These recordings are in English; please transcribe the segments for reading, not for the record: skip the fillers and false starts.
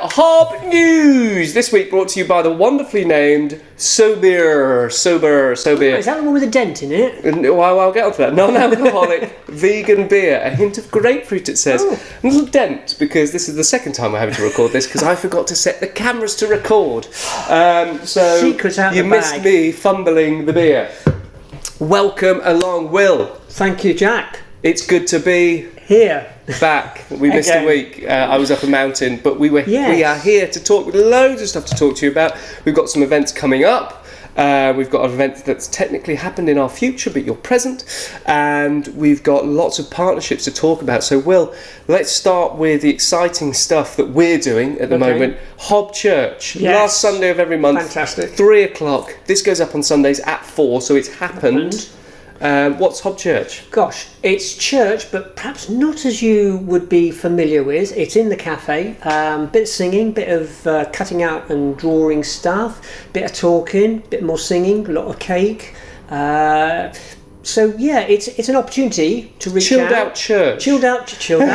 HoBNews! This week brought to you by the wonderfully named Sober. Oh, is that the one with a dent in it? Well, I'll get onto that. Non-alcoholic vegan beer. A hint of grapefruit, it says. Oh. A little dent, because this is the second time we're having to record this, because I forgot to set the cameras to record. So Secrets out you the missed bag. me fumbling the beer. Welcome along, Will. Thank you, Jack. It's good to be Here. back. We missed Again. a week. I was up a mountain, but we Yes. are here to talk with loads of stuff to talk to you about. We've got some events coming up. We've got an event that's technically happened in our future, but you're present, and we've got lots of partnerships to talk about. So, Will, let's start with the exciting stuff that we're doing at the moment. Hob Church, Yes. last Sunday of every month, Fantastic. 3 o'clock. This goes up on Sundays at 4, so it's happened. What's Hob Church? Gosh, it's church, but perhaps not as you would be familiar with. It's in the cafe. Bit of singing, bit of cutting out and drawing stuff, bit of talking, bit more singing, a lot of cake. So yeah, it's an opportunity to reach Chilled out church. Chilled out church.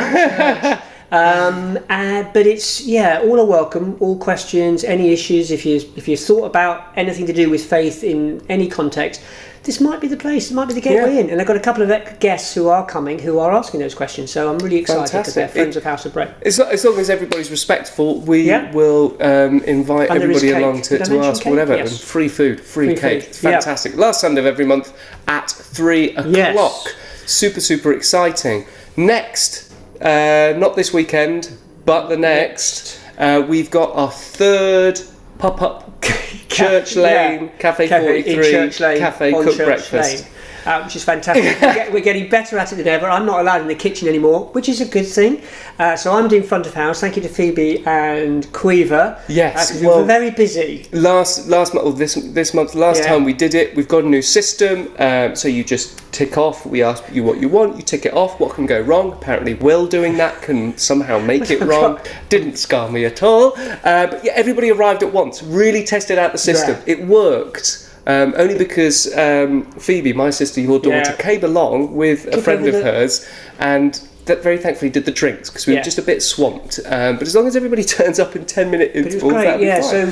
But it's all are welcome, all questions, any issues. If you thought about anything to do with faith in any context, this might be the place. It might be the gateway in. And I've got a couple of guests who are coming who are asking those questions. So I'm really excited because they're friends of House of Bread. As long as everybody's respectful, we will invite And there is everybody cake. along to Did I mention ask cake? whatever. Yes. And free food, free cake. food. It's fantastic. Last Sunday of every month at 3 o'clock. Yes. Super, super exciting. Next, not this weekend, but the next, we've got our third pop-up Church Lane, Cafe 43, in Church Lane, Cafe on Cook Church Breakfast. Lane. Which is fantastic. We're getting better at it than ever. I'm not allowed in the kitchen anymore, which is a good thing. So I'm doing front of house. Thank you to Phoebe and Quiver. Yes, because we were very busy. Last month, or this month, time we did it. We've got a new system. So you just tick off. We ask you what you want. You tick it off. What can go wrong? Apparently, Will doing that can somehow make it wrong. Didn't scar me at all. But yeah, everybody arrived at once. Really tested out the system. Yeah. It worked. Only because Phoebe, my sister, your daughter, came along with a friend of hers, and that very thankfully did the drinks because we were just a bit swamped. But as long as everybody turns up in 10-minute intervals, that'd be fine. So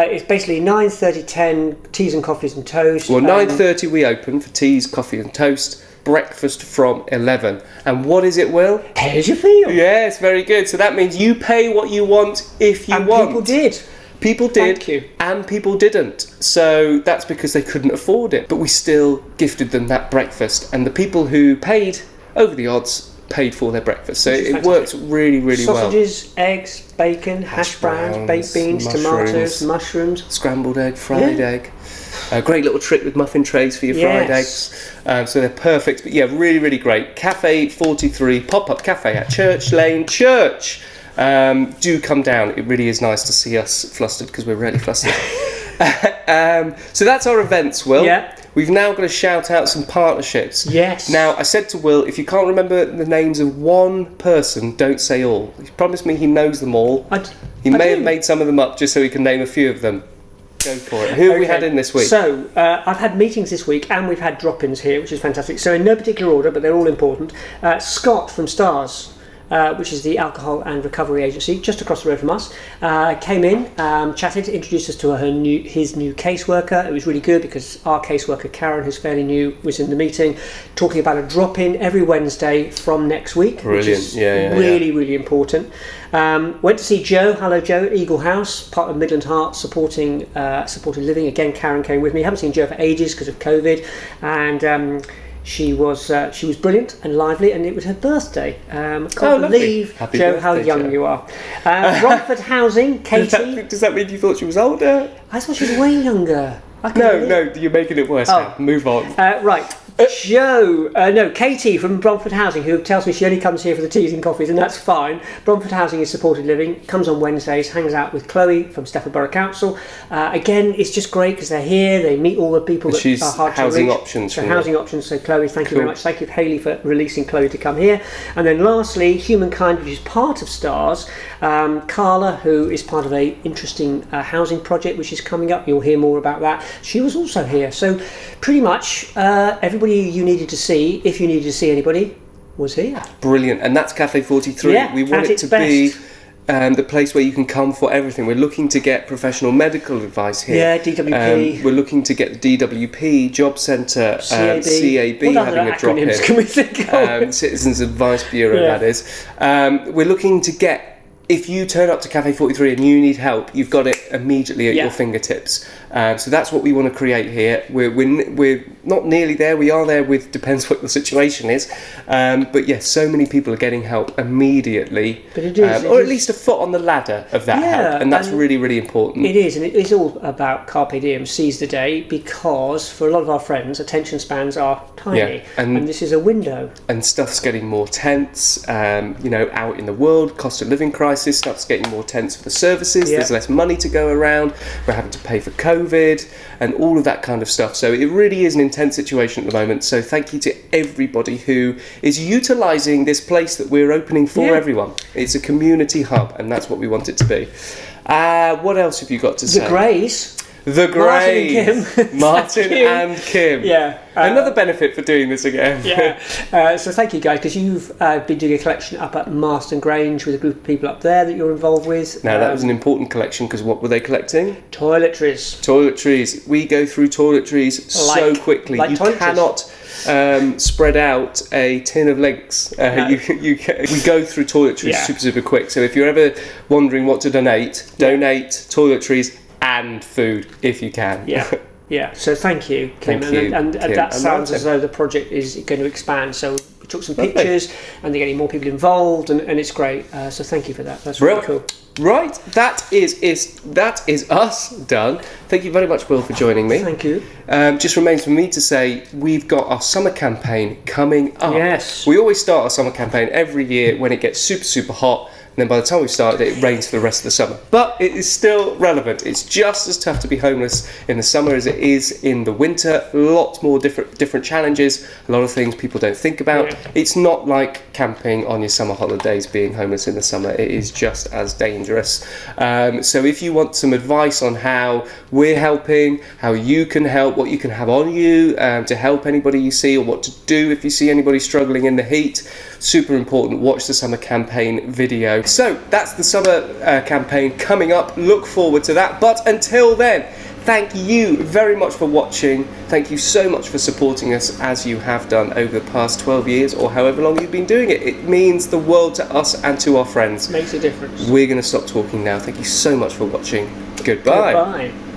it's basically 9:30, 10 teas and coffees and toast. Well, 9:30 we open for teas, coffee and toast. Breakfast from 11. And what is it, Will? Pay as you feel. Yes, very good. So that means you pay what you want if you want. People did. People did, Thank you. and people didn't. So that's because they couldn't afford it. But we still gifted them that breakfast. And the people who paid over the odds paid for their breakfast. So it works really, really well. Sausages, eggs, bacon, hash browns, baked beans, tomatoes, mushrooms. Scrambled egg, fried egg. A great little trick with muffin trays for your fried eggs. So they're perfect. But yeah, really, really great. Cafe 43, pop-up cafe at Church Lane Church. Do come down. It really is nice to see us flustered because we're really flustered. So that's our events, Will. Yeah. We've now got to shout out some partnerships. Yes. Now, I said to Will, if you can't remember the names of one person, don't say all. He promised me he knows them all. He may have made some of them up just so he can name a few of them. Go for it. Who have we had in this week? So, I've had meetings this week and we've had drop-ins here, which is fantastic. So in no particular order, but they're all important. Scott from Stars, which is the alcohol and recovery agency just across the road from us, came in, chatted, introduced us to his new caseworker. It was really good because our caseworker Karen, who's fairly new, was in the meeting talking about a drop-in every Wednesday from next week. Brilliant. Which is really important. Went to see Joe. Hello Joe at Eagle House, part of Midland Heart, supported living. Again, Karen came with me. Haven't seen Joe for ages because of COVID, and she was brilliant and lively, and it was her birthday. Can't believe, Happy Joe, birthday, how young Joe. you are. Romford Housing, Katie. Does that mean you thought she was older? I thought she was way younger. No, you're making it worse now. Move on. Right. Katie from Bromford Housing, who tells me she only comes here for the teas and coffees, and that's fine. Bromford Housing is supported living, comes on Wednesdays, hangs out with Chloe from Stafford Borough Council. Again, it's just great because they're here, they meet all the people that are hard to reach. Housing options. So housing options, so Chloe, thank you very much. Thank you, Hayley, for releasing Chloe to come here. And then lastly, Humankind, which is part of Stars. Carla, who is part of a interesting housing project which is coming up, you'll hear more about that. She was also here. So pretty much everybody you needed to see, if you needed to see anybody, was here. Brilliant. And that's Cafe 43. Yeah, we want at it its to best. be the place where you can come for everything. We're looking to get professional medical advice here. Yeah, DWP. We're looking to get the DWP, Job Centre, CAB what other having a drop in. acronyms can we think of? Citizens Advice Bureau, Yeah. that is. We're looking to get, if you turn up to Cafe 43 and you need help, you've got it immediately at your fingertips. So that's what we want to create here. We're not nearly there. We are there with, depends what the situation is. But yes, so many people are getting help immediately. But it is, or at least a foot on the ladder of that help. And that's really, really important. It is, and it is all about carpe diem, seize the day, because for a lot of our friends, attention spans are tiny. Yeah, and this is a window. And stuff's getting more tense, out in the world, cost of living crisis, stuff's getting more tense for the services, there's less money to go around, we're having to pay for COVID and all of that kind of stuff. So it really is an intense situation at the moment. So thank you to everybody who is utilising this place that we're opening for everyone. It's a community hub, and that's what we want it to be. What else have you got to say? The Greys. The Greys. Martin you. and Kim. Yeah. Another benefit for doing this again. So thank you guys, because you've been doing a collection up at Marston Grange with a group of people up there that you're involved with. Now that was an important collection, because what were they collecting? Toiletries. Toiletries. We go through toiletries so quickly. You cannot spread out a tin of links. We go through toiletries super quick. So if you're ever wondering what to donate toiletries and food if you can. Yeah, so thank you, Kim. Thank you, and Kim. that sounds as though the project is going to expand. So we took some pictures and they're getting more people involved, and it's great. So thank you for that. That's really cool. Right, that is us done. Thank you very much, Will, for joining me. Thank you. Just remains for me to say we've got our summer campaign coming up. Yes. We always start our summer campaign every year when it gets super, super hot. And then by the time we've started it rains for the rest of the summer. But it is still relevant. It's just as tough to be homeless in the summer as it is in the winter. Lots more different challenges, a lot of things people don't think about. It's not like camping on your summer holidays being homeless in the summer. It is just as dangerous. So if you want some advice on how we're helping, how you can help, what you can have on you to help anybody you see, or what to do if you see anybody struggling in the heat, super important. Watch the summer campaign video. So that's the summer campaign coming up. Look forward to that. But until then, thank you very much for watching. Thank you so much for supporting us as you have done over the past 12 years or however long you've been doing it. It means the world to us and to our friends. Makes a difference. We're going to stop talking now. Thank you so much for watching. Goodbye. Goodbye.